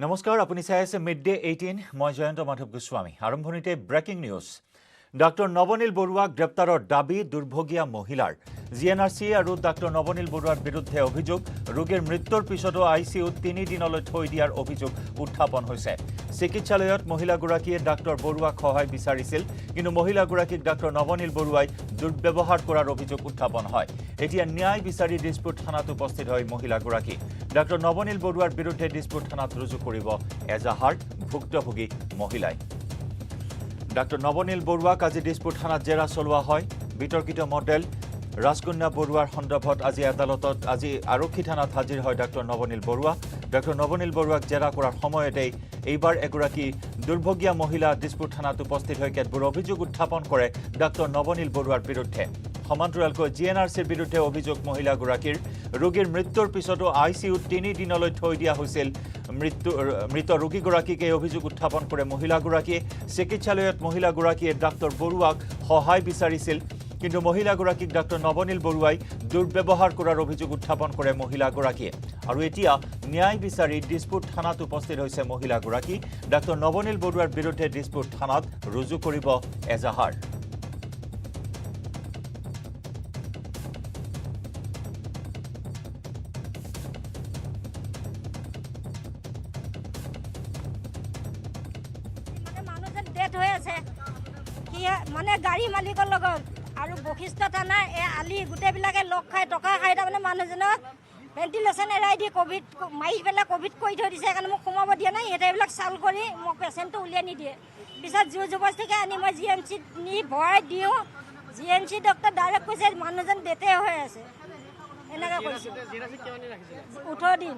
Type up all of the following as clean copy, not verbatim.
নমস্কাৰ আপুনি চাই আছে মিড ডে 18 মই জয়ন্ত মাধৱ গোস্বামী আৰম্ভণিতে ব্ৰেকিং নিউজ ডক্টৰ নবনীল বৰুৱা গ্ৰেপ্তাৰৰ দাবী দুৰ্ভগীয়া মহিলাৰ জিএনআৰসি আৰু ডক্টৰ নবনীল বৰুৱাৰ বিৰুদ্ধে অভিযোগ ৰোগীৰ মৃত্যুৰ পিছতো আইসিইউত 3 দিনলৈ থৈ দিয়াৰ অভিযোগ উত্থাপন হৈছে চিকিৎসালয়ত মহিলাগৰাকীয়ে ডক্টৰ বৰুৱাক সহায় বিচাৰিছিল কিন্তু মহিলাগৰাকীক ডক্টৰ নবনীল বৰুৱাই দুৰ্ব্যৱহাৰ কৰাৰ অভিযোগ উত্থাপন হয় এতিয়া ন্যায় বিচাৰি দিছপুৰ থানাত উপস্থিত হয় মহিলাগৰাকী ডক্টৰ নবনীল বৰুৱাৰ বিৰুদ্ধে দিছপুৰ থানাত ৰুজু কৰিব এজাহাৰ ভুক্তভোগী মহিলাই ডক্টৰ নবনীল বৰুৱাক আজি দিছপুৰ থানাত জেৰা চলোৱা হয় বিতৰ্কিত মডেল ৰাজকন্যা বৰুৱাৰ সন্দৰ্ভত আজি আদালতত আজি আৰক্ষী থানাত হাজিৰ হয় ডক্টৰ নবনীল বৰুৱা ডক্টৰ নবনীল বৰুৱাক জেৰা কৰাৰ সময়তে এইবাৰ এগৰাকী দুৰ্ভগীয়া মহিলা দিছপুৰ থানাত উপস্থিত হৈ কেতবোৰ অভিযোগ উত্থাপন কৰে ডক্টৰ নবনীল বৰুৱাৰ বিৰুদ্ধে সমান্তৰালকৈ জিএনআৰসিৰ বিৰুদ্ধে অভিযোগ মহিলাগৰাকীৰ ৰোগীৰ মৃত্যুৰ পিছতো আইসিইউত 3 দিনলৈ থৈ দিয়া হৈছিল মৃত ৰোগীগৰাকীক এই অভিযোগ উত্থাপন কৰে মহিলাগৰাকীয়ে চিকিৎসালয়ত মহিলাগৰাকীয়ে ডক্টৰ বৰুৱাক সহায় বিচাৰিছিল কিন্তু মহিলাগৰাকীক ডক্টৰ নবনীল বৰুৱাই দুৰ্ব্যৱহাৰ কৰাৰ অভিযোগ উত্থাপন কৰে মহিলাগৰাকীয়ে আৰু এতিয়া ন্যায় বিচাৰি দিছপুৰ থানাত উপস্থিত হৈছে মহিলাগৰাকী ডক্টৰ নবনীল বৰুৱাৰ বিৰুদ্ধে দিছপুৰ থানাত ৰুজু কৰিব এজাহাৰ মানে গাড়ী মালিকৰ লগত আৰু বশিষ্ঠ থানা আলি গোটেইবিলাকে লগ খাই টকা খাই তাৰমানে মানুহজনক ভেণ্টিলেশ্যন এৰাই দি কোভিড মাৰি পেলাই কোভিড কৰি থৈ দিছে সেইকাৰণে মোক সোমাব দিয়া নাই সিহঁতে এইবিলাক চাল কৰি মোক পেচেণ্টটো উলিয়াই নিদিয়ে পিছত জোৰ জবৰদস্তিকে আনি মই জি এম চিত নি ভৰাই দিওঁ G M C doctor direct কৈছে মানুহজন ডেথে হৈ আছে এনেকৈ কৈছে 18 দিন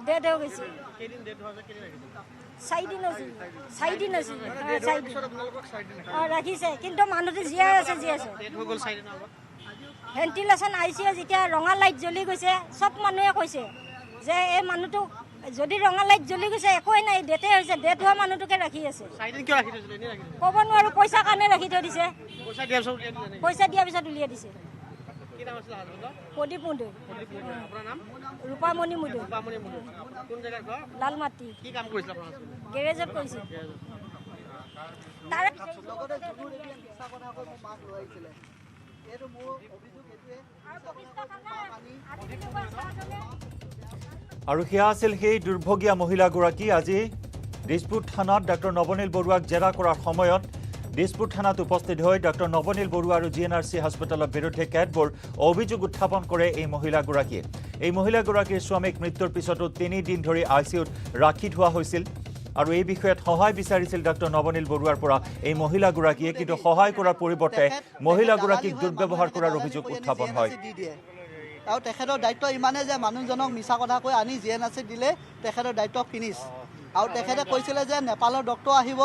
ডেথ হৈ গৈছে 4 দিন হৈছে ৰাখিছে কিন্তু মানুহটো জীয়াই আছে ভেণ্টিলেশ্যন আইচিইউ যেতিয়া ৰঙা লাইট জ্বলি গৈছে চব মানুহে কৈছে যে এই মানুহটো যদি ৰঙা লাইট জ্বলি গৈছে একোৱেই নাই ডেথে হৈছে ডেথ হোৱা মানুহটোকে ৰাখি আছে ক'ব নোৱাৰো পইচাৰ কাৰণে ৰাখি থৈ দিছে পইচা দিয়াৰ পিছত উলিয়াই দিছে প্ৰদীপ মুদৈ ৰূপামণি মুদৈ লালমাটি গেৰেজত কৰিছে আৰু সেয়া আছিল সেই দুৰ্ভগীয়া মহিলাগৰাকী আজি দিছপুৰ থানাত ডক্টৰ নবনীল বৰুৱাক জেৰা কৰাৰ সময়ত দিছপুৰ থানাত উপস্থিত হৈ ডক্টৰ নবনীল বৰুৱা আৰু জিএনআৰসি হাস্পতালৰ বিৰুদ্ধে কেতবোৰ অভিযোগ উত্থাপন কৰে এই মহিলাগৰাকীয়ে এই মহিলাগৰাকীৰ স্বামীক মৃত্যুৰ পিছতো 3 দিন ধৰি আইসিইউত ৰাখি থোৱা হৈছিল আৰু এই বিষয়ত সহায় বিচাৰিছিল ডক্টৰ নবনীল বৰুৱাৰ পৰা এই মহিলাগৰাকীয়ে কিন্তু সহায় কৰাৰ পৰিৱৰ্তে মহিলাগৰাকীক দুৰ্ব্যৱহাৰ কৰাৰ অভিযোগ উত্থাপন হয় আৰু তেখেতৰ দায়িত্ব ইমানে যে মানুহজনক মিছা কথা কৈ আনি জিএনআৰসি দিলে তেখেতৰ দায়িত্ব ফিনিছ আৰু তেখেতে কৈছিলে যে নেপালৰ ডক্টৰ আহিব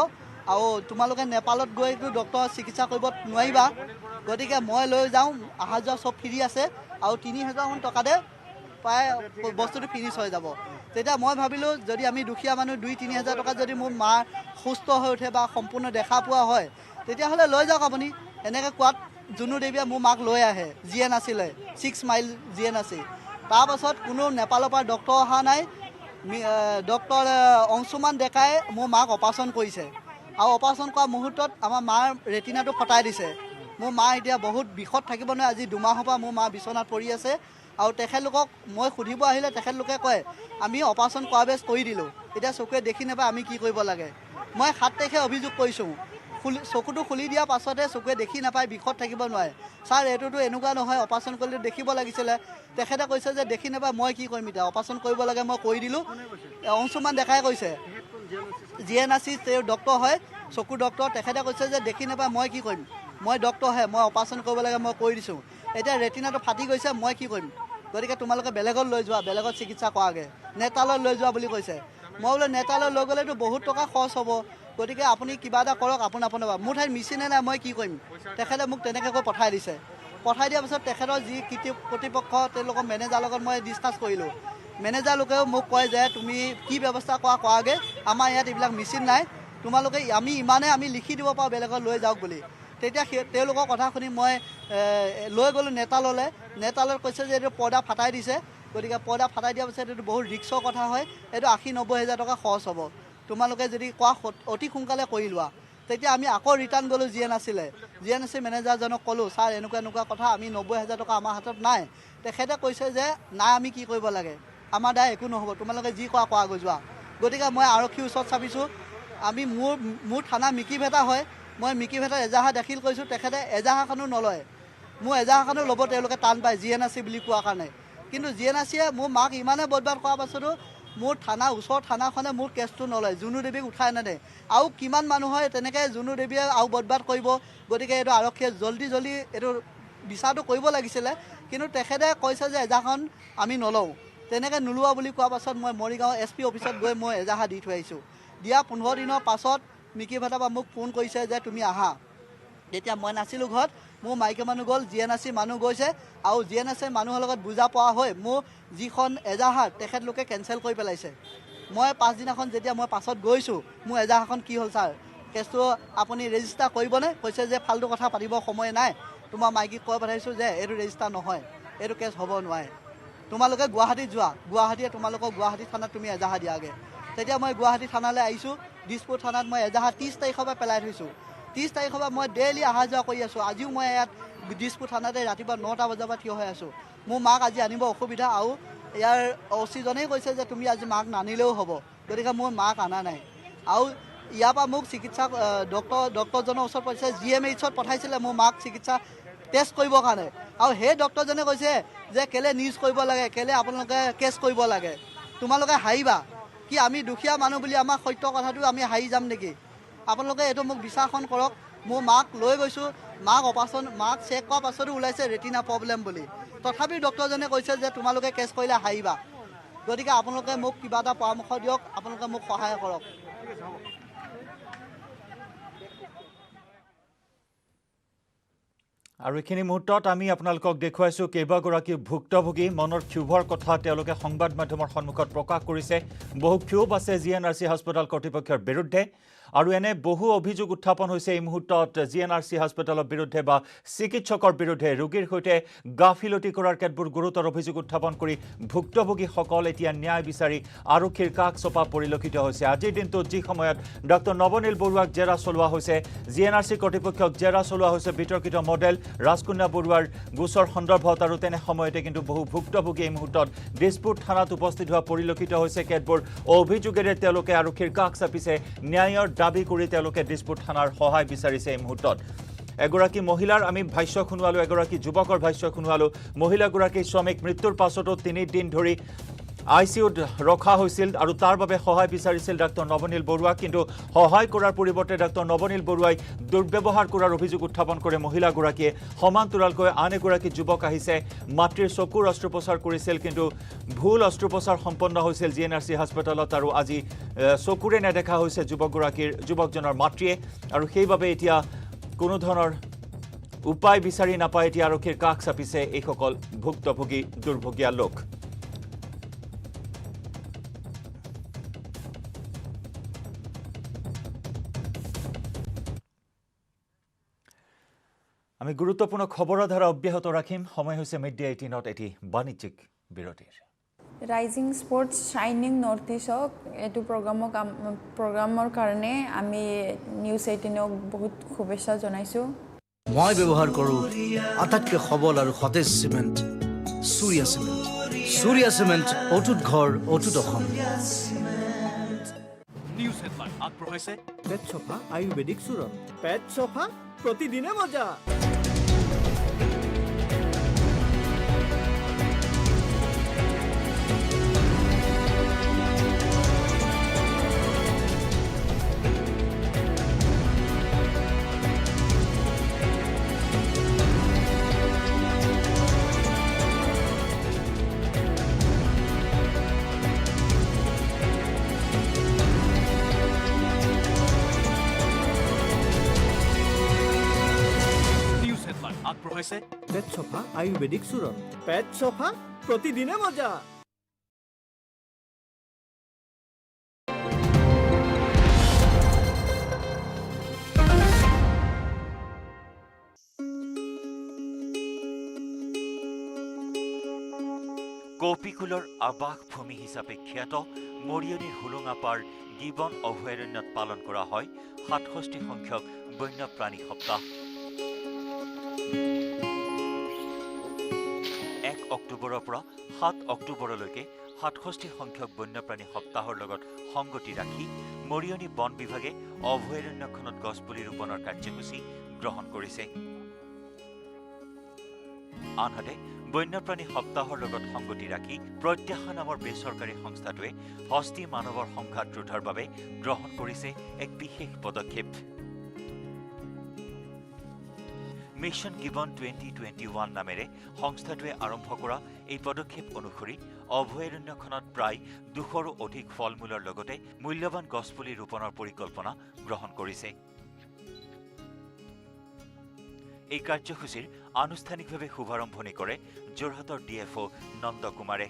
আৰু তোমালোকে নেপালত গৈ ডক্টৰ চিকিৎসা কৰিব নোৱাৰিবা গতিকে মই লৈ যাওঁ অহা যোৱা চব ফ্ৰী আছে আৰু 3000মান টকাতে প্ৰায় বস্তুটো ফিনিছ হৈ যাব তেতিয়া মই ভাবিলোঁ যদি আমি দুখীয়া মানুহ 2-3 হাজাৰ টকা যদি মোৰ মা সুস্থ হৈ উঠে বা সম্পূৰ্ণ দেখা পোৱা হয় তেতিয়াহ'লে লৈ যাওক আপুনি এনেকৈ কোৱাত জুনু দেৱীয়ে মোৰ মাক লৈ আহে জিএনআৰচিলৈ 6 মাইল জিএনআৰচি তাৰপাছত কোনো নেপালৰ পৰা ডক্টৰ অহা নাই ডক্টৰ অংশুমান ডেকাই মোৰ মাক অপাৰেশ্যন কৰিছে আৰু অপাৰেশ্যন কৰা মুহূৰ্তত আমাৰ মাৰ ৰেটিনাটো ফটাই দিছে মোৰ মা এতিয়া বহুত বিষত থাকিব নোৱাৰে আজি 2 মাহৰ পৰা মোৰ মা বিচনাত পৰি আছে আৰু তেখেতলোকক মই সুধিব আহিলে তেখেতলোকে কয় আমি অপাৰেশ্যন কৰা বেছ কৰি দিলোঁ এতিয়া চকুৱে দেখি নাপায় আমি কি কৰিব লাগে মই 7 তাৰিখে অভিযোগ কৰিছোঁ চকুটো খুলি দিয়াৰ পাছতে চকুৱে দেখি নাপায় বিষত থাকিব নোৱাৰে ছাৰ এইটোতো এনেকুৱা নহয় অপাৰেশ্যন কৰিলে দেখিব লাগিছিলে তেখেতে কৈছে যে দেখি নাপায় মই কি কৰিম এতিয়া অপাৰেশ্যন কৰিব লাগে মই কৰি দিলোঁ অংশুমান দেখাই কৈছে জিএনআৰসি তেওঁ ডক্টৰ হয় চকু ডক্টৰ তেখেতে কৈছে যে দেখি নাপায় মই কি কৰিম মই ডক্টৰহে মই অপাৰেশ্যন কৰিব লাগে মই কৰি দিছোঁ এতিয়া ৰেটিনাটো ফাটি গৈছে মই কি কৰিম গতিকে তোমালোকে বেলেগত লৈ যোৱা বেলেগত চিকিৎসা কৰাগে নেতালত লৈ যোৱা বুলি কৈছে মই বোলে নেতালৈ লৈ গ'লেতো বহুত টকা খৰচ হ'ব গতিকে আপুনি কিবা এটা কৰক আপোনাৰ মোৰ ঠাইত মেচিনে নাই মই কি কৰিম তেখেতে মোক তেনেকৈ কৈ পঠাই দিছে পঠাই দিয়াৰ পিছত তেখেতৰ যি কৰ্তৃপক্ষ তেওঁলোকৰ মেনেজাৰৰ লগত মই ডিছকাছ কৰিলোঁ মেনেজাৰ লোকেও মোক কয় যে তুমি কি ব্যৱস্থা কৰাগে আমাৰ ইয়াত এইবিলাক মেচিন নাই তোমালোকে আমি ইমানে আমি লিখি দিব পাৰোঁ বেলেগত লৈ যাওক বুলি তেতিয়া তেওঁলোকৰ কথা শুনি মই লৈ গ'লোঁ নেতাললৈ। নেতালয় কৈছে যে এইটো পৰ্দা ফাটাই দিছে, গতিকে পৰ্দা ফাটাই দিয়াৰ পিছত এইটো বহুত ৰিক্সৰ কথা হয়, এইটো 80-90 হাজাৰ টকা খৰচ হ'ব, তোমালোকে যদি কোৱা অতি সোনকালে কৰি লোৱা। তেতিয়া আমি আকৌ ৰিটাৰ্ণ গ'লোঁ GNRC মেনেজাৰজনক ক'লোঁ, ছাৰ এনেকুৱা এনেকুৱা কথা, আমি 90 হাজাৰ টকা আমাৰ হাতত নাই। তেখেতে কৈছে যে নাই, আমি কি কৰিব লাগে, আমাৰ দ্বাৰা একো নহ'ব, তোমালোকে যি কোৱা কোৱা গৈ যোৱা। গতিকে মই আৰক্ষীৰ ওচৰত চাপিছোঁ। আমি মোৰ থানা মিকিভেটা হয়, মই মিকিভেটাত এজাহাৰ দাখিল কৰিছোঁ। তেখেতে এজাহাৰখনো নলয়, মোৰ এজাহাৰখনো ল'ব তেওঁলোকে টান পায় GNRC বুলি কোৱাৰ কাৰণে। কিন্তু GNRCয়ে মোৰ মাক ইমানে বদবাদ কৰাৰ পাছতো মোৰ ওচৰৰ থানাখনে মোৰ কেছটো নলয়, জুনু দেৱীক উঠাই নানে। আৰু কিমান মানুহ হয় তেনেকৈ জুনু দেৱীয়ে আৰু বদবাদ কৰিব। গতিকে এইটো আৰক্ষীয়ে জল্দি এইটো বিচাৰটো কৰিব লাগিছিলে। কিন্তু তেখেতে কৈছে যে এজাহাৰখন আমি নলওঁ, তেনেকৈ নোলোৱা বুলি কোৱাৰ পাছত মই মৰিগাঁও SP অফিচত গৈ মই এজাহাৰ দি থৈ আহিছোঁ। দিয়া 15 দিনৰ পাছত মিকিভেটাৰ পৰা মোক ফোন কৰিছে যে তুমি আহা। তেতিয়া মই নাছিলোঁ ঘৰত, মোৰ মাইকী মানুহ গ'ল, GNRC মানুহ গৈছে, আৰু GNRC মানুহৰ লগত বুজা পোৱা হৈ মোৰ যিখন এজাহাৰ তেখেতলোকে কেঞ্চেল কৰি পেলাইছে। মই পাছদিনাখন যেতিয়া মই পাছত গৈছোঁ, মোৰ এজাহাৰখন কি হ'ল ছাৰ, কেছটো আপুনি ৰেজিষ্টাৰ কৰিবনে? কৈছে যে ফাল্টু কথা পাতিব সময় নাই, তোমাৰ মাইকীক কৈ পঠাইছোঁ যে এইটো ৰেজিষ্টাৰ নহয়, এইটো কেছ হ'ব নোৱাৰে, তোমালোকে গুৱাহাটীত যোৱা, গুৱাহাটীয়ে তোমালোকক গুৱাহাটী থানাত তুমি এজাহাৰ দিয়াগৈ। তেতিয়া মই গুৱাহাটী থানালৈ আহিছোঁ। দিছপুৰ থানাত মই এজাহাৰ 30 তাৰিখৰ পৰা পেলাই থৈছোঁ। 30 তাৰিখৰ পৰা মই ডেইলি অহা যোৱা কৰি আছোঁ। আজিও মই ইয়াত দিছপুৰ থানাতে ৰাতিপুৱা 9টা বজাৰ পৰা থিয় হৈ আছোঁ। মোৰ মাক আজি আনিব অসুবিধা, আৰু ইয়াৰ OC-জনেই কৈছে যে তুমি আজি মাক নানিলেও হ'ব, গতিকে মোৰ মাক অনা নাই। আৰু ইয়াৰ পৰা মোক চিকিৎসা ডক্টৰজনৰ ওচৰত পঠাইছে, GMHত পঠাইছিলে মোৰ মাক চিকিৎসা টেষ্ট কৰিবৰ কাৰণে। আৰু সেই ডক্টৰজনে কৈছে যে কেলে নিউজ কৰিব লাগে, কেলে আপোনালোকে কেছ কৰিব লাগে, তোমালোকে হাৰিবা কি, আমি দুখীয়া মানুহ বুলি আমাৰ সত্য কথাটো আমি হাৰি যাম নেকি? আপোনালোকে এইটো মোক বিশ্বাসন কৰক। মোৰ মাক লৈ গৈছোঁ, মাক চেক কৰাৰ পাছতো ওলাইছে ৰেটিনা প্ৰব্লেম বুলি। তথাপিও ডক্টৰজনে কৈছে যে তোমালোকে কেছ কৰিলে হাৰিবা। গতিকে আপোনালোকে মোক কিবা এটা পৰামৰ্শ দিয়ক, আপোনালোকে মোক সহায় কৰক। আৰু এইখিনি মুহূৰ্তত আমি আপোনালোকক দেখুৱাইছোঁ কেইবাগৰাকী ভুক্তভোগী মনৰ ক্ষোভৰ কথা তেওঁলোকে সংবাদ মাধ্যমৰ সন্মুখত প্ৰকাশ কৰিছে। বহু ক্ষোভ আছে GNRC হাস্পতাল কৰ্তৃপক্ষৰ বিৰুদ্ধে, আৰু এনে বহু অভিযোগ উত্থাপন হৈছে এই মুহূৰ্তত GNRC হাস্পতালৰ বিৰুদ্ধে বা চিকিৎসকৰ বিৰুদ্ধে। ৰোগীৰ সৈতে গাফিলতি কৰাৰ কেতবোৰ গুৰুতৰ অভিযোগ উত্থাপন কৰি ভুক্তভোগীসকল এতিয়া ন্যায় বিচাৰি আৰক্ষীৰ কাষ চপা পৰিলক্ষিত হৈছে। আজিৰ দিনটোত যি সময়ত ডক্টৰ নৱনীল বৰুৱাক জেৰা চলোৱা হৈছে, GNRC কৰ্তৃপক্ষক জেৰা চলোৱা হৈছে বিতৰ্কিত মডেল ৰাজকন্যা বৰুৱাৰ গোচৰ সন্দৰ্ভত, আৰু তেনে সময়তে কিন্তু বহু ভুক্তভোগী এই মুহূৰ্তত দিছপুৰ থানাত উপস্থিত হোৱা পৰিলক্ষিত হৈছে। কেতবোৰ অভিযোগেৰে তেওঁলোকে আৰক্ষীৰ কাষ চাপিছে, ন্যায়ৰ দাবী কৰি তেওঁলোকে দিছপুৰ থানাৰ সহায় বিচাৰিছে। এই মুহূৰ্তত এগৰাকী মহিলাৰ আমি ভাষ্য শুনোৱালোঁ, এগৰাকী যুৱকৰ ভাষ্য শুনোৱালোঁ। মহিলাগৰাকীৰ স্বামীক মৃত্যুৰ পাছতো 3 দিন ধৰি ICUত ৰখা হৈছিল, আৰু তাৰ বাবে সহায় বিচাৰিছিল ডাক্তৰ নৱনীল বৰুৱাক। কিন্তু সহায় কৰাৰ পৰিৱৰ্তে ডাক্তৰ নৱনীল বৰুৱাই দুৰ্ব্যৱহাৰ কৰাৰ অভিযোগ উত্থাপন কৰে মহিলাগৰাকীয়ে। সমান্তৰালকৈ আন এগৰাকী যুৱক আহিছে, মাতৃৰ চকুৰ অস্ত্ৰোপচাৰ কৰিছিল, কিন্তু ভুল অস্ত্ৰোপচাৰ সম্পন্ন হৈছিল GNRC হাস্পতালত, আৰু আজি চকুৰে নেদেখা হৈছে যুৱকজনৰ মাতৃয়ে। আৰু সেইবাবে এতিয়া কোনো ধৰণৰ উপায় বিচাৰি নাপায় এতিয়া আৰক্ষীৰ কাষ চাপিছে এইসকল ভুক্তভোগী দুৰ্ভগীয়া লোক। আমি গুৰুত্বপূৰ্ণ খবৰৰ ধাৰা অব্যাহত ৰাখিম। সময় হৈছে মিড-ডে 18ত এটি বাণিজ্যিক বিৰতিৰ। ৰাইজিং স্পৰ্টছ শ্বাইনিং নৰ্থ ইষ্টক এইটো প্ৰগ্ৰামৰ কাৰণে আমি নিউজ 18ক বহুত শুভেচ্ছা জনাইছোঁ। মই ব্যৱহাৰ কৰোঁ আটাইতকৈ সবল আৰু সতেজ cement, Surya cement. Surya cement, অটুট ঘৰ, অটুট অসম। নিউজ হেডলাইন আগবঢ়াইছে পেট চফা আয়ুৰ্বেদিক চূৰণ। পেট চফা প্ৰতিদিনে মজা। আগবঢ়াইছে পেট চফা আয়ুৰ্বেদিক চূৰণ। পেট চফা প্ৰতিদিনে মজা। কৌপিকুলৰ আৱাস ভূমি হিচাপে খ্যাত মৰিয়নিৰ হুলুঙাপাৰ গিবন অভয়াৰণ্যত পালন কৰা হয় 67 সংখ্যক বন্যপ্ৰাণী সপ্তাহ। 1 অক্টোবৰৰ পৰা 7 অক্টোবৰলৈকে 67 সংখ্যক বন্যপ্ৰাণী সপ্তাহৰ লগত সংগতি ৰাখি মৰিয়নি বন বিভাগে অভয়াৰণ্যখনত গছপুলি ৰোপণৰ কাৰ্যসূচী গ্ৰহণ কৰিছে। আনহাতে বন্যপ্ৰাণী সপ্তাহৰ লগত সংগতি ৰাখি প্ৰত্যাশা নামৰ বেচৰকাৰী সংস্থাটোৱে হস্তি মানৱৰ সংঘাত ৰোধৰ বাবে গ্ৰহণ কৰিছে এক বিশেষ পদক্ষেপ। মিছন গিবন 2021 নামেৰে সংস্থাটোৱে আৰম্ভ কৰা এই পদক্ষেপ অনুসৰি অভয়াৰণ্যখনত প্ৰায় 200ৰো অধিক ফল মূলৰ লগতে মূল্যৱান গছপুলি ৰোপণৰ পৰিকল্পনা গ্ৰহণ কৰিছে। এই কাৰ্যসূচীৰ আনুষ্ঠানিকভাৱে শুভাৰম্ভণি কৰে যোৰহাটৰ DFO নন্দ কুমাৰে।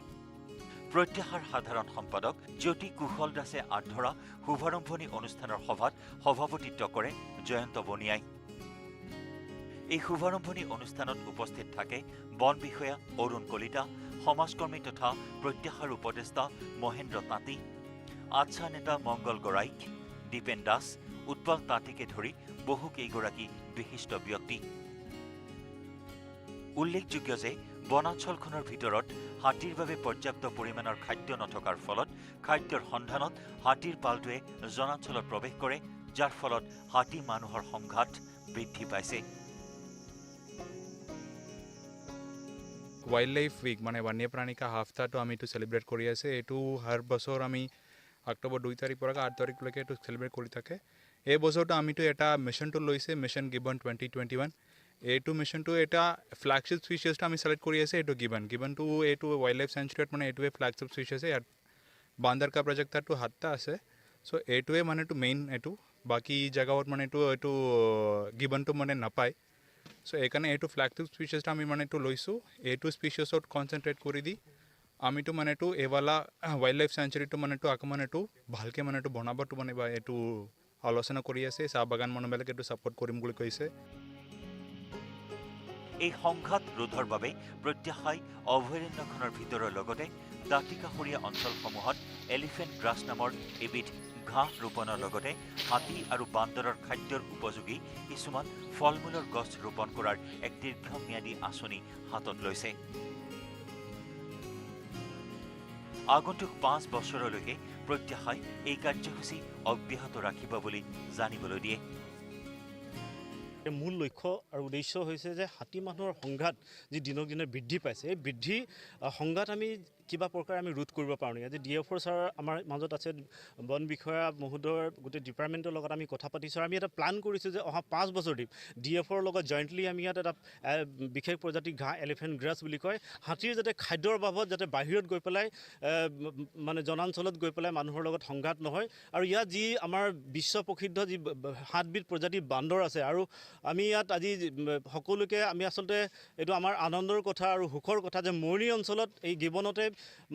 প্ৰত্যাশাৰ সাধাৰণ সম্পাদক জ্যোতি কুশল দাসে আগধৰা শুভাৰম্ভণি অনুষ্ঠানৰ সভাত সভাপতিত্ব কৰে জয়ন্ত বনিয়াই। এই শুভাৰম্ভণি অনুষ্ঠানত উপস্থিত থাকে বন বিষয়া অৰুণ কলিতা, সমাজকৰ্মী তথা প্ৰত্যাশাৰ উপদেষ্টা মহেন্দ্ৰ তাঁতী, আচ্ছা নেতা মংগল গৰাইক, দীপেন দাস, উৎপল তাঁতীকে ধৰি বহু কেইগৰাকী বিশিষ্ট ব্যক্তি। উল্লেখযোগ্য যে বনাঞ্চলখনৰ ভিতৰত হাতীৰ বাবে পৰ্যাপ্ত পৰিমাণৰ খাদ্য নথকাৰ ফলত খাদ্যৰ সন্ধানত হাতীৰ পালটোৱে জনাঞ্চলত প্ৰৱেশ কৰে, যাৰ ফলত হাতী মানুহৰ সংঘাত বৃদ্ধি পাইছে। वाइल्ड लाइफ वीक माने वन्य प्राणी का हफ्ता तो आमी सेलिब्रेट करि आछे एटू हर बছৰ आमी अक्टोबर 2 तारिख पर 8 तारिख लके एटू सेलिब्रेट करि थाके। ए बছৰ तो आमी तो एटा मिशन तो लइसे मिशन गिबन 2021 एटू मिशन तो एटा फ्लैगशिप स्पीशीज तो आमी सेलेक्ट करि आछे एटू गिबन तो एटू वाइल्ड लाइफ सेंचुरी माने एटू फ्लैगशिप स्पीशीज है बांदर का प्रोजेक्ट तो हात्ता আছে सो एटू माने तो मेन एटू बाकी जगहत माने एटू गिबन तो माने नापाय सो एकाने एटू फ्लैगशिप स्पीशीज आमी माने तो लइसु एटू स्पीशीजत कन्सेंट्रेट करि दी आमी तो माने तो एवाला वाइल्ड लाइफ सेंचुरी तो माने तो आक माने तो भालके माने तो बनाबो तो माने बा एटू आलोचना करि আছে চাহ বাগান মানুহবিলাকে এটু সাপোর্ট কৰিম বুলি কৈছে। এই সংঘাত ৰোধৰ বাবে প্ৰত্যাশাই অভয়াৰণ্যখনৰ ভিতৰৰ লগতে দাঁতিকাষৰীয়া অঞ্চলসমূহত এলিফেণ্ট গ্ৰাছ নামৰ এবিধ ঘাঁহ ৰোপণৰ লগতে হাতী আৰু বান্দৰৰ খাদ্যৰ উপযোগী কিছুমান ফল মূলৰ গছ ৰোপণ কৰাৰ এক দীৰ্ঘম্যাদী আঁচনি হাতত লৈছে। আগন্তুক 5 বছৰলৈকে প্ৰত্যাশাই এই কাৰ্যসূচী অব্যাহত ৰাখিব বুলি জানিবলৈ দিয়ে। মূল লক্ষ্য আৰু উদ্দেশ্য হৈছে যে হাতী মানুহৰ সংঘাত যি দিনক দিনে বৃদ্ধি পাইছে এই বৃদ্ধি সংঘাত আমি কিবা প্ৰকাৰে আমি ৰোধ কৰিব পাৰোঁ নেকি। আজি DFO ছাৰ আমাৰ মাজত আছে, বন বিষয়া মহোদয়ৰ গোটেই ডিপাৰ্টমেণ্টৰ লগত আমি কথা পাতিছোঁ। আমি এটা প্লান কৰিছোঁ যে অহা 5 বছৰ দিম DFOৰ লগত জইণ্টলি আমি ইয়াত এটা বিশেষ প্ৰজাতিৰ ঘাঁহ এলিফেণ্ট গ্ৰাছ বুলি কয় হাতীৰ যাতে খাদ্যৰ অভাৱত যাতে বাহিৰত গৈ পেলাই মানে জনাঞ্চলত গৈ পেলাই মানুহৰ লগত সংঘাত নহয়। আৰু ইয়াত যি আমাৰ বিশ্ব প্ৰসিদ্ধ যি 7বিধ প্ৰজাতিৰ বান্দৰ আছে আৰু আমি ইয়াত আজি সকলোকে আমি আচলতে এইটো আমাৰ আনন্দৰ কথা আৰু সুখৰ কথা যে মৰিয়নি অঞ্চলত এই গিবনতে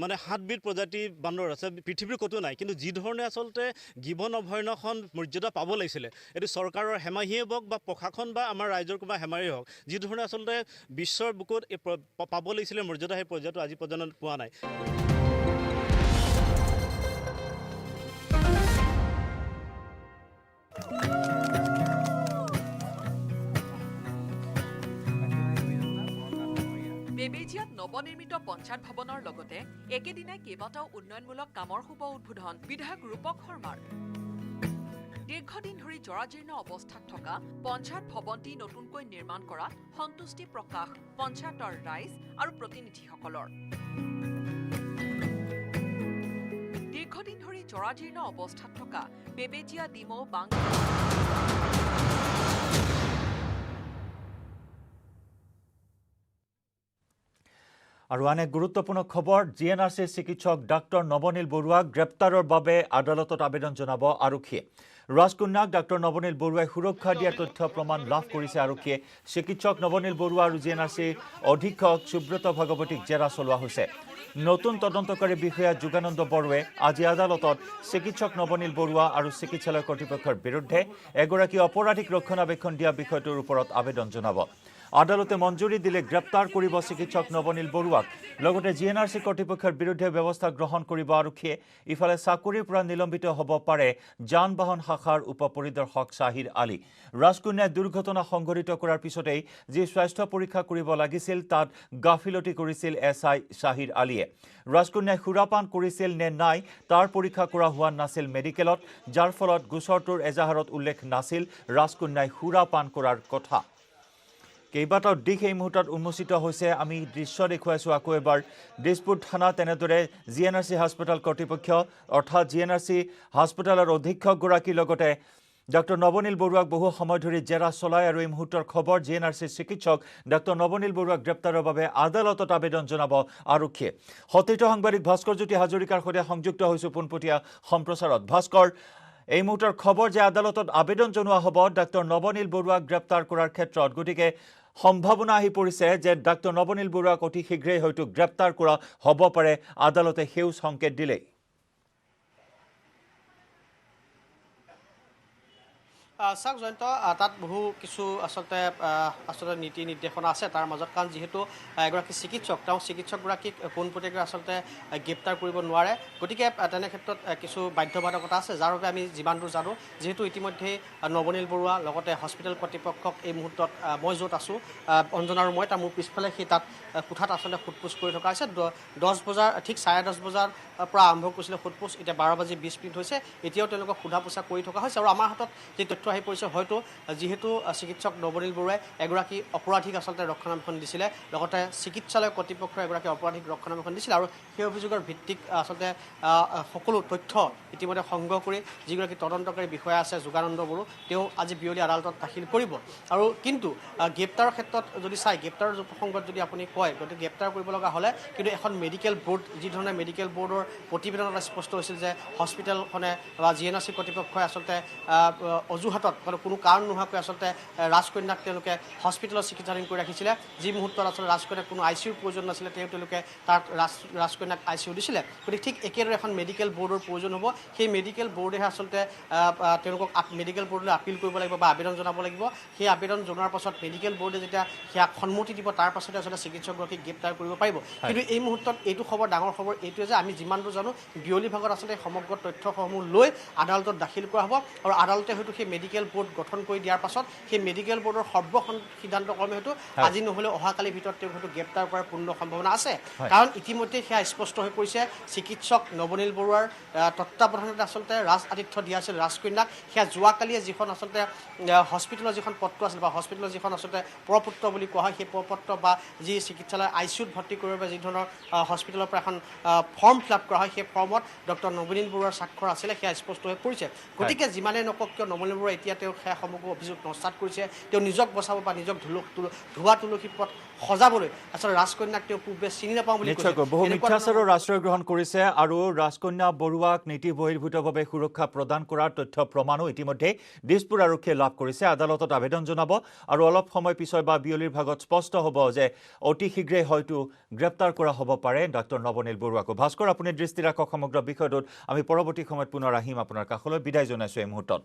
মানে 7বিধ প্ৰজাতিৰ বান্দৰ আছে, পৃথিৱীৰ ক'তো নাই। কিন্তু যি ধৰণে আচলতে গিবন অভয়াৰণ্যখন মৰ্যাদা পাব লাগিছিলে, এইটো চৰকাৰৰ হেমাহিয়ে হওক বা প্ৰশাসন বা আমাৰ ৰাইজৰ কিবা হেমাহিয়ে হওক, যি ধৰণে আচলতে বিশ্বৰ বুকুত পাব লাগিছিলে মৰ্যাদা, সেই পৰ্যায়টো আজি পৰ্যন্ত পোৱা নাই। বেবেজিয়াত নৱনিৰ্মিত পঞ্চায়ত ভৱনৰ লগতে একেদিনাই কেইবাটাও উন্নয়নমূলক কামৰ শুভ উদ্বোধন বিধায়ক ৰূপক শৰ্মাৰ। দীৰ্ঘদিন ধৰি জৰাজীৰ্ণ অৱস্থাত থকা পঞ্চায়ত ভৱনটি নতুনকৈ নিৰ্মাণ কৰাত সন্তুষ্টি প্ৰকাশ পঞ্চায়তৰ ৰাইজ আৰু প্ৰতিনিধিসকলৰ। দীৰ্ঘদিন ধৰি জৰাজীৰ্ণ অৱস্থাত থকা বেবেজিয়া ডিমৌ বাং আৰু আন এক গুৰুত্বপূৰ্ণ খবৰ, GNRCৰ চিকিৎসক ডাক্তৰ নৱনীল বৰুৱাক গ্ৰেপ্তাৰৰ বাবে আদালতত আবেদন জনাব আৰক্ষীয়ে। ৰাজকন্যাক ডাক্তৰ নৱনীল বৰুৱাই সুৰক্ষা দিয়া তথ্য প্ৰমাণ লাভ কৰিছে আৰক্ষীয়ে। চিকিৎসক নৱনীল বৰুৱা আৰু GNRCৰ অধীক্ষক সুব্ৰত ভাগৱতীক জেৰা চলোৱা হৈছে। নতুন তদন্তকাৰী বিষয়া যোগানন্দ বড়োৱে আজি আদালতত চিকিৎসক নৱনীল বৰুৱা আৰু চিকিৎসালয় কৰ্তৃপক্ষৰ বিৰুদ্ধে এগৰাকী অপৰাধীক ৰক্ষণাবেক্ষণ দিয়া বিষয়টোৰ ওপৰত আবেদন জনাব। আদালতে মঞ্জুৰি দিলে গ্ৰেপ্তাৰ কৰিব চিকিৎসক নৱনীল বৰুৱাক লগতে জিএনআৰচি কৰ্তৃপক্ষৰ বিৰুদ্ধে ব্যৱস্থা গ্ৰহণ কৰিব আৰক্ষীয়ে ইফালে চাকৰিৰ পৰা নিলম্বিত হ'ব পাৰে যান বাহন শাখাৰ উপ পৰিদৰ্শক শাহিৰ আলী ৰাজকন্যাই দুৰ্ঘটনা সংঘটিত কৰাৰ পিছতেই যি স্বাস্থ্য পৰীক্ষা কৰিব লাগিছিল তাত গাফিলতি কৰিছিল এছআই শাহিৰ আলীয়ে ৰাজকন্যাই সুৰাপান কৰিছিল নে নাই তাৰ পৰীক্ষা কৰা হোৱা নাছিল মেডিকেলত যাৰ ফলত গোচৰটোৰ এজাহাৰত উল্লেখ নাছিল ৰাজকন্যাই সুৰাপান কৰাৰ কথা কেইবাটাও দিশ এই মুহূৰ্তত উন্মোচিত হৈছে আমি দৃশ্য দেখুৱাইছোঁ আকৌ এবাৰ দিছপুৰ থানা তেনেদৰে জিএনআৰচি হাস্পতাল কৰ্তৃপক্ষ অৰ্থাৎ জিএনআৰচি হাস্পতালৰ অধীক্ষকগৰাকীৰ লগতে ডক্টৰ নৱনীল বৰুৱাক বহু সময় ধৰি জেৰা চলাই আৰু এই মুহূৰ্তৰ খবৰ জিএনআৰচিৰ চিকিৎসক ডক্টৰ নৱনীল বৰুৱাক গ্ৰেপ্তাৰৰ বাবে আদালতত আবেদন জনাব আৰক্ষীয়ে সতীৰ্থ সাংবাদিক ভাস্কৰ জ্যোতি হাজৰিকাৰ সৈতে সংযুক্ত হৈছোঁ পোনপটীয়া সম্প্ৰচাৰত ভাস্কৰ এই মুহূৰ্তৰ খবৰ যে আদালতত আবেদন জনোৱা হ'ব ডক্টৰ নৱনীল বৰুৱাক গ্ৰেপ্তাৰ কৰাৰ ক্ষেত্ৰত গতিকে সম্ভাৱনা আহি পৰিছে যে ডক্টৰ নৱনীল বৰুৱাক অতি শীঘ্ৰেই হয়তো গ্ৰেপ্তাৰ কৰা হ'ব পাৰে আদালতে সেউজ সংকেত দিলে চাওক জয়ন্ত তাত বহু কিছু আচলতে নীতি নিৰ্দেশনা আছে তাৰ মাজত কাৰণ যিহেতু এগৰাকী চিকিৎসক তেওঁ চিকিৎসকগৰাকীক পোনপটীয়াকৈ আচলতে গ্ৰেপ্তাৰ কৰিব নোৱাৰে গতিকে তেনে ক্ষেত্ৰত কিছু বাধ্যবাধকতা আছে যাৰ বাবে আমি যিমান দূৰ জানো যিহেতু ইতিমধ্যে নৱনীল বৰুৱা লগতে হস্পিটেল কৰ্তৃপক্ষক এই মুহূৰ্তত মই য'ত আছোঁ অঞ্জনা আৰু মই তাৰ মোৰ পিছফালে সেই তাত কোঠাত আচলতে সোধপোছ কৰি থকা হৈছে 10 বজাৰ ঠিক 10:30 বজাৰ পৰা আৰম্ভ কৰিছিলে সোধপোছ এতিয়া 12:20 হৈছে এতিয়াও তেওঁলোকক সোধা পোছা কৰি থকা হৈছে আৰু আমাৰ হাতত যি তথ্য আহি পৰিছে হয়তো যিহেতু চিকিৎসক নৱনীল বৰুৱাই এগৰাকী অপৰাধীক আচলতে ৰক্ষণাবেক্ষণ দিছিলে লগতে চিকিৎসালয় কৰ্তৃপক্ষই এগৰাকী অপৰাধীক ৰক্ষণাবেক্ষণ দিছিল আৰু সেই অভিযোগৰ ভিত্তিক আচলতে সকলো তথ্য ইতিমধ্যে সংগ্ৰহ কৰি যিগৰাকী তদন্তকাৰী বিষয়া আছে যোগানন্দ বড়ো তেওঁ আজি বিয়লি আদালতত দাখিল কৰিব আৰু কিন্তু গ্ৰেপ্তাৰৰ ক্ষেত্ৰত যদি চাই গ্ৰেপ্তাৰৰ প্ৰসংগত যদি আপুনি কয় গতিকে গ্ৰেপ্তাৰ কৰিব লগা হ'লে কিন্তু এখন মেডিকেল বোৰ্ড যি ধৰণে মেডিকেল বোৰ্ডৰ প্ৰতিবেদনত স্পষ্ট হৈছিল যে হস্পিটেলখনে বা জিএনআৰচি কৰ্তৃপক্ষই আচলতে অজুহাতত কোনো কাৰণ নোহোৱাকৈ আচলতে ৰাজকন্যাক তেওঁলোকে হস্পিটেলত চিকিৎসাধীন কৰি ৰাখিছিলে যি মুহূৰ্তত আচলতে ৰাজকন্যাক কোনো আই চি ইউৰ প্ৰয়োজন নাছিলে তেওঁলোকে তাত ৰাজকন্যাক আই চি ইউ দিছিলে গতিকে ঠিক একেদৰে এখন মেডিকেল বোৰ্ডৰ প্ৰয়োজন হ'ব সেই মেডিকেল বোৰ্ডেহে আচলতে তেওঁলোকক মেডিকেল বোৰ্ডলৈ আপিল কৰিব লাগিব বা আবেদন জনাব লাগিব সেই আবেদন জনোৱাৰ পাছত মেডিকেল বোৰ্ডে যেতিয়া সেয়া সন্মতি দিব তাৰ পাছতে আচলতে চিকিৎসকগৰাকীক গ্ৰেপ্তাৰ কৰিব পাৰিব কিন্তু এই মুহূৰ্তত এইটো খবৰ ডাঙৰ খবৰ এইটোৱে যে আমি যিমান দূৰ জানো বিয়লি ভাগত আচলতে সমগ্ৰ তথ্যসমূহ লৈ আদালতত দাখিল কৰা হ'ব আৰু আদালতে হয়তো সেই মেডিকেল বোৰ্ড গঠন কৰি দিয়াৰ পাছত সেই মেডিকেল বোৰ্ডৰ সিদ্ধান্তক্ৰমে হয়তো আজি নহ'লে অহাকালিৰ ভিতৰত তেওঁক হয়তো গ্ৰেপ্তাৰ কৰাৰ পূৰ্ণ সম্ভাৱনা আছে কাৰণ ইতিমধ্যে সেয়া স্পষ্ট হৈ পৰিছে চিকিৎসক নৱনীল বৰুৱাৰ তত্ত্বাৱধানত আচলতে ৰাজ আতিথ্য দিয়া আছিল ৰাজকন্যাক সেয়া যোৱাকালিয়ে যিখন আচলতে হস্পিটেলৰ যিখন পত্ৰ আছিল বা হস্পিটেলৰ যিখন আচলতে প্ৰপত্ৰ বুলি কোৱা হয় সেই প্ৰপত্ৰ বা যি চিকিৎসালয় আই চি ইউত ভৰ্তি কৰিব বাবে যি ধৰণৰ হস্পিটেলৰ পৰা এখন ফৰ্ম ফিল আপ কৰা হয় সেই ফৰ্মত ডক্টৰ নৱনীল বৰুৱাৰ স্বাক্ষৰ আছিলে সেয়া স্পষ্ট হৈ পৰিছে গতিকে যিমানে নকওক কিয় নৱনীল বৰুৱা এতিয়া তেওঁ সেয়া সমগ্ৰ অভিযোগ নস্যাৎ কৰিছে তেওঁ নিজক বচাব বা নিজক ধোৱা তুলসী পথ সজাবলৈ আচলতে ৰাজকন্যাক তেওঁ পূৰ্বে চিনি নাপাওঁ বুলি বহু মিথ্যাচাৰৰ আশ্ৰয় গ্ৰহণ কৰিছে আৰু ৰাজকন্যা বৰুৱাক নীতি বহিৰ্ভূতভাৱে সুৰক্ষা প্ৰদান কৰাৰ তথ্য প্ৰমাণো ইতিমধ্যে দিছপুৰ আৰক্ষীয়ে লাভ কৰিছে আদালতত আবেদন জনাব আৰু অলপ সময় পিছত বা বিয়লিৰ ভাগত স্পষ্ট হ'ব যে অতি শীঘ্ৰেই হয়তো গ্ৰেপ্তাৰ কৰা হ'ব পাৰে ডক্টৰ নৱনীল বৰুৱাকো ভাস্কৰ আপুনি দৃষ্টি ৰাখক সমগ্ৰ বিষয়টোত আমি পৰৱৰ্তী সময়ত পুনৰ আহিম আপোনাৰ কাষলৈ বিদায় জনাইছোঁ এই মুহূৰ্তত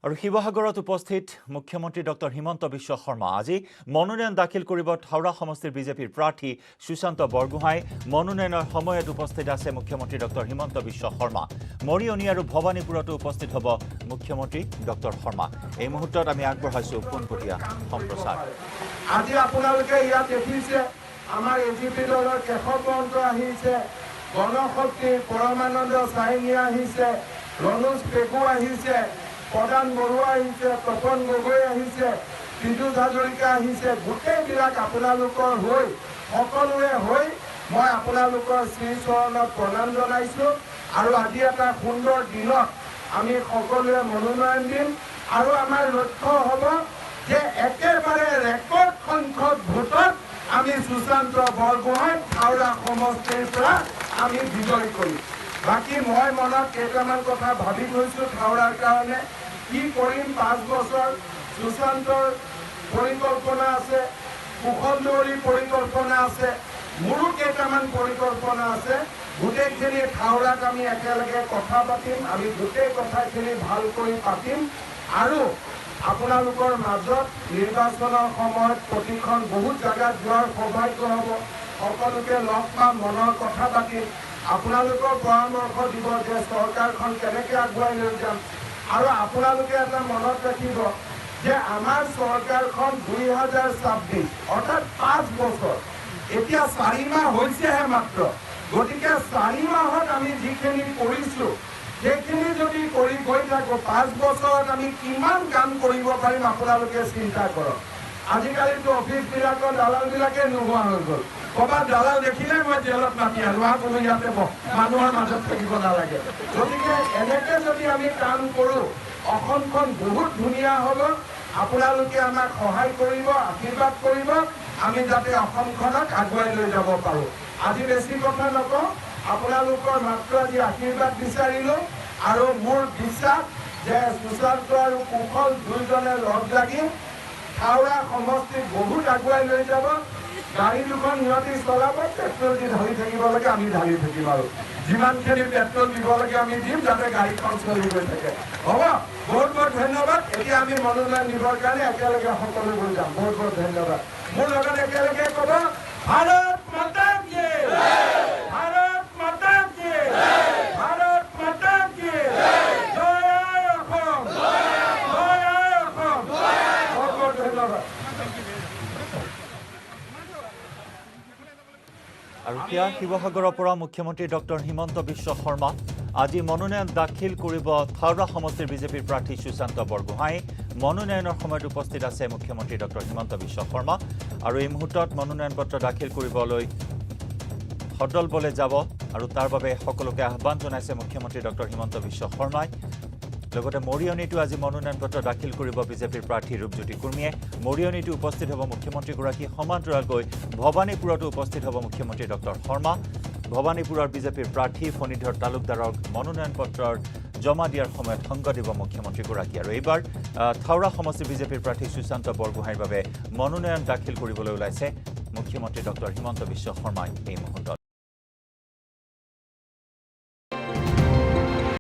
আৰু শিৱসাগৰত উপস্থিত মুখ্যমন্ত্ৰী ডক্টৰ হিমন্ত বিশ্ব শৰ্মা আজি মনোনয়ন দাখিল কৰিব হাওৰা সমষ্টিৰ বিজেপিৰ প্ৰাৰ্থী সুশান্ত বৰগোহাঁই মনোনয়নৰ সময়ত উপস্থিত আছে মুখ্যমন্ত্ৰী ডক্টৰ হিমন্ত বিশ্ব শৰ্মা মৰিয়নি আৰু ভৱানীপুৰতো উপস্থিত হ'ব মুখ্যমন্ত্ৰী ডক্টৰ শৰ্মা এই মুহূৰ্তত আমি আগবঢ়াইছোঁ পোনপটীয়া সম্প্ৰচাৰ আজি আপোনালোকে ইয়াত দেখিছে আমাৰ এজিপি দলৰ কেশৱ মহন্ত আহিছে গণশক্তি পৰমানন্দ চাহিনী আহিছে ৰণোজ পেগু আহিছে প্ৰধান বৰুৱা আহিছে তপন গগৈ আহিছে বিদ্যুৎ হাজৰিকা আহিছে গোটেইবিলাক আপোনালোকৰ হৈ সকলোৱে হৈ মই আপোনালোকৰ শ্ৰীচৰণত প্ৰণাম জনাইছোঁ আৰু আজি এটা সুন্দৰ দিনত আমি সকলোৱে মনোনয়ন দিম আৰু আমাৰ লক্ষ্য হ'ব যে একেবাৰে ৰেকৰ্ড সংখ্যক ভোটত আমি সুশান্ত বৰগোহাঁইক হাওৰা সমষ্টিৰ পৰা আমি বিজয় কৰিম বাকী মই মনত কেইটামান কথা ভাবি থৈছোঁ হাওৰাৰ কাৰণে কি কৰিম 5 বছৰ সুশান্তৰ পৰিকল্পনা আছে কুশল দৌৰীৰ পৰিকল্পনা আছে মোৰো কেইটামান পৰিকল্পনা আছে গোটেইখিনি হাওৰাত আমি একেলগে কথা পাতিম আমি গোটেই কথাখিনি ভালকৈ পাতিম আৰু আপোনালোকৰ মাজত নিৰ্বাচনৰ সময়ত প্ৰতিখন বহুত জাগাত যোৱাৰ সৌভাগ্য হ'ব সকলোকে লগ পাম মনৰ কথা পাতিম আপোনালোকৰ পৰামৰ্শ দিব যে চৰকাৰখন কেনেকৈ আগুৱাই লৈ যাম আৰু আপোনালোকে এটা মনত ৰাখিব যে আমাৰ চৰকাৰখন 2026 অৰ্থাৎ 5 বছৰ এতিয়া 4 মাহ হৈছেহে মাত্ৰ গতিকে 4 মাহত আমি যিখিনি কৰিছোঁ সেইখিনি যদি কৰি গৈ থাকোঁ 5 বছৰত আমি কিমান কাম কৰিব পাৰিম আপোনালোকে চিন্তা কৰক আজিকালিতো অফিচবিলাকৰ দালালবিলাকে নোহোৱা হৈ গ'ল ক'ৰবাত দালাল দেখিলে মই জেলত মাতি আনো কোনো ইয়াতে মানুহৰ মাজত থাকিব নালাগে গতিকে এনেকৈ যদি আমি কাম কৰোঁ অসমখন বহুত ধুনীয়া হ'ব আপোনালোকে আমাক সহায় কৰিব আশীৰ্বাদ কৰিব আমি যাতে অসমখনক আগুৱাই লৈ যাব পাৰোঁ আজি বেছি কথা নকওঁ আপোনালোকৰ মাত্ৰ আজি আশীৰ্বাদ বিচাৰিলোঁ আৰু মোৰ বিশ্বাস যে সুশান্ত আৰু কুশল দুয়োজনে লগ লাগি হাওৰা সমষ্টিত বহুত আগুৱাই লৈ যাব গাড়ী দুখন সিহঁতি চলাব পেট্ৰল দি ঢালি থাকিব লাগে আমি ঢালি থাকিম আৰু যিমানখিনি পেট্ৰল দিব লাগে আমি দিম যাতে গাড়ীখন চলি গৈ থাকে হ'ব বহুত বহুত ধন্যবাদ এতিয়া আমি মনোনয়ন দিবৰ কাৰণে একেলগে সকলোবোৰ যাম বহুত বহুত ধন্যবাদ মোৰ লগত একেলগে ক'ব ভাৰত মাতা কি ভাৰত মাতা কি ভাৰত মাতা কি জয় আই অসম জয় আই অসম বহুত বহুত ধন্যবাদ আৰু সেয়া শিৱসাগৰৰ পৰা মুখ্যমন্ত্ৰী ডক্টৰ হিমন্ত বিশ্ব শৰ্মা আজি মনোনয়ন দাখিল কৰিব থাওৰা সমষ্টিৰ বিজেপিৰ প্ৰাৰ্থী সুশান্ত বৰগোহাঁই মনোনয়নৰ সময়ত উপস্থিত আছে মুখ্যমন্ত্ৰী ডক্টৰ হিমন্ত বিশ্ব শৰ্মা আৰু এই মুহূৰ্তত মনোনয়ন পত্ৰ দাখিল কৰিবলৈ সদল বলে যাব আৰু তাৰ বাবে সকলোকে আহ্বান জনাইছে মুখ্যমন্ত্ৰী ডক্টৰ হিমন্ত বিশ্ব শৰ্মাই লগতে মৰিয়নীতো আজি মনোনয়ন পত্ৰ দাখিল কৰিব বিজেপিৰ প্ৰাৰ্থী ৰূপজ্যোতি কুৰ্মীয়ে মৰিয়নীতো উপস্থিত হ'ব মুখ্যমন্ত্ৰীগৰাকী সমান্তৰালকৈ ভৱানীপুৰতো উপস্থিত হ'ব মুখ্যমন্ত্ৰী ডক্টৰ শৰ্মা ভৱানীপুৰৰ বিজেপিৰ প্ৰাৰ্থী ফণীধৰ তালুকদাৰক মনোনয়ন পত্ৰৰ জমা দিয়াৰ সময়ত সংগ দিব মুখ্যমন্ত্ৰীগৰাকী আৰু এইবাৰ থাওৰা সমষ্টিৰ বিজেপিৰ প্ৰাৰ্থী সুশান্ত বৰগোহাঁইৰ বাবে মনোনয়ন দাখিল কৰিবলৈ ওলাইছে মুখ্যমন্ত্ৰী ডক্টৰ হিমন্ত বিশ্ব শৰ্মাই এই মুহূৰ্তত